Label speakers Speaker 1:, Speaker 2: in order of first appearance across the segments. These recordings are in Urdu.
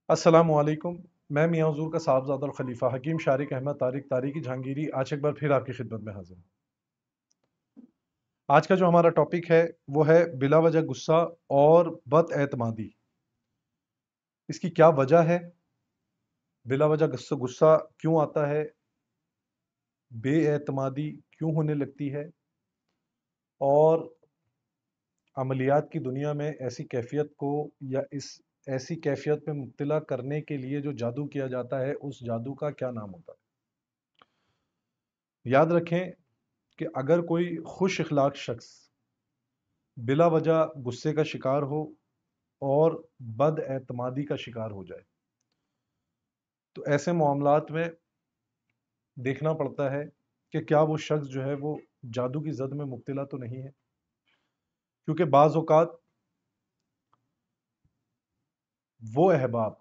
Speaker 1: السلام علیکم۔ میں میاں حضور کا صاحبزادہ الخلیفہ حکیم شارق احمد طارق تاریخی جہانگیری آج ایک بار پھر آپ کی خدمت میں حاضر ہوں۔ آج کا جو ہمارا ٹاپک ہے وہ ہے بلا وجہ غصہ اور بد اعتمادی۔ اس کی کیا وجہ ہے؟ بلا وجہ غصہ کیوں آتا ہے؟ بے اعتمادی کیوں ہونے لگتی ہے؟ اور عملیات کی دنیا میں ایسی کیفیت کو یا ایسی کیفیت میں مبتلا کرنے کے لیے جو جادو کیا جاتا ہے اس جادو کا کیا نام ہوتا ہے؟ یاد رکھیں کہ اگر کوئی خوش اخلاق شخص بلا وجہ غصے کا شکار ہو اور بد اعتمادی کا شکار ہو جائے تو ایسے معاملات میں دیکھنا پڑتا ہے کہ کیا وہ شخص جو ہے وہ جادو کی زد میں مبتلا تو نہیں ہے، کیونکہ بعض اوقات وہ احباب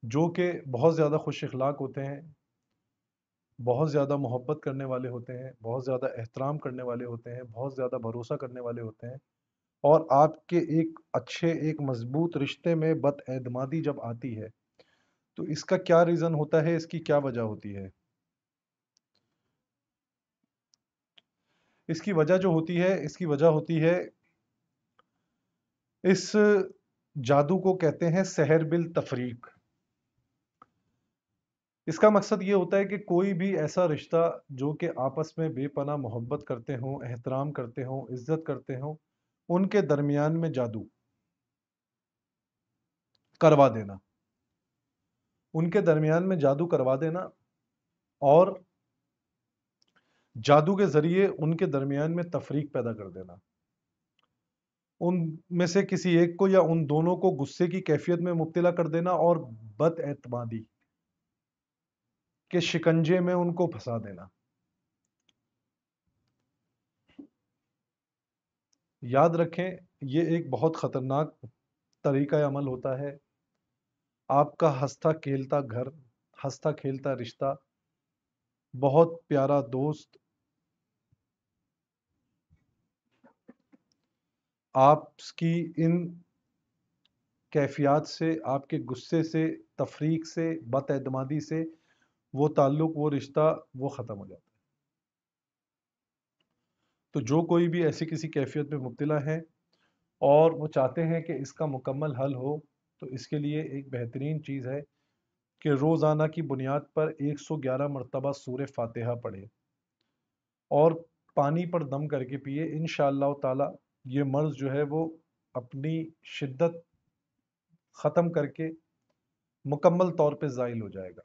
Speaker 1: جو کہ بہت زیادہ خوش اخلاق ہوتے ہیں، بہت زیادہ محبت کرنے والے ہوتے ہیں، بہت زیادہ احترام کرنے والے ہوتے ہیں، بہت زیادہ بھروسہ کرنے والے ہوتے ہیں، اور آپ کے ایک مضبوط رشتے میں بد اعتمادی جب آتی ہے تو اس کا کیا ریزن ہوتا ہے، اس کی کیا وجہ ہوتی ہے؟ اس کی وجہ جو ہوتی ہے، اس کی وجہ ہوتی ہے، اس جادو کو کہتے ہیں سحر بالتفریق۔ اس کا مقصد یہ ہوتا ہے کہ کوئی بھی ایسا رشتہ جو کہ آپس میں بے پناہ محبت کرتے ہوں، احترام کرتے ہوں، عزت کرتے ہوں، ان کے درمیان میں جادو کروا دینا، ان کے درمیان میں جادو کروا دینا اور جادو کے ذریعے ان کے درمیان میں تفریق پیدا کر دینا، ان میں سے کسی ایک کو یا ان دونوں کو غصے کی کیفیت میں مبتلا کر دینا اور بد اعتمادی کے شکنجے میں ان کو پھنسا دینا۔ یاد رکھیں یہ ایک بہت خطرناک طریقہ عمل ہوتا ہے۔ آپ کا ہنستا کھیلتا گھر، ہنستا کھیلتا رشتہ، بہت پیارا دوست آپ کی ان کیفیات سے، آپ کے غصے سے، تفریق سے، بد اعتمادی سے وہ تعلق، وہ رشتہ وہ ختم ہو جاتا ہے۔ تو جو کوئی بھی ایسی کسی کیفیت میں مبتلا ہے اور وہ چاہتے ہیں کہ اس کا مکمل حل ہو تو اس کے لیے ایک بہترین چیز ہے کہ روزانہ کی بنیاد پر 111 مرتبہ سورہ فاتحہ پڑھے اور پانی پر دم کر کے پیے۔ انشاءاللہ تعالی یہ مرض جو ہے وہ اپنی شدت ختم کر کے مکمل طور پہ زائل ہو جائے گا۔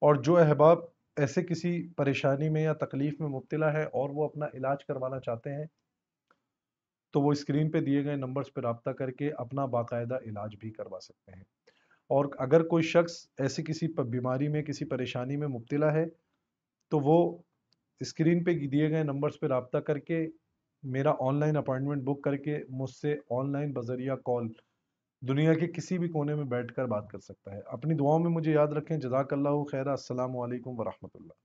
Speaker 1: اور جو احباب ایسے کسی پریشانی میں یا تکلیف میں مبتلا ہے اور وہ اپنا علاج کروانا چاہتے ہیں تو وہ اسکرین پہ دیے گئے نمبرز پہ رابطہ کر کے اپنا باقاعدہ علاج بھی کروا سکتے ہیں۔ اور اگر کوئی شخص ایسی کسی بیماری میں، کسی پریشانی میں مبتلا ہے تو وہ اسکرین پہ دیے گئے نمبرز پہ رابطہ کر کے میرا آن لائن اپائنٹمنٹ بک کر کے مجھ سے آن لائن بذریعہ کال دنیا کے کسی بھی کونے میں بیٹھ کر بات کر سکتا ہے۔ اپنی دعاؤں میں مجھے یاد رکھیں۔ جزاک اللہ خیر۔ السلام علیکم ورحمۃ اللہ۔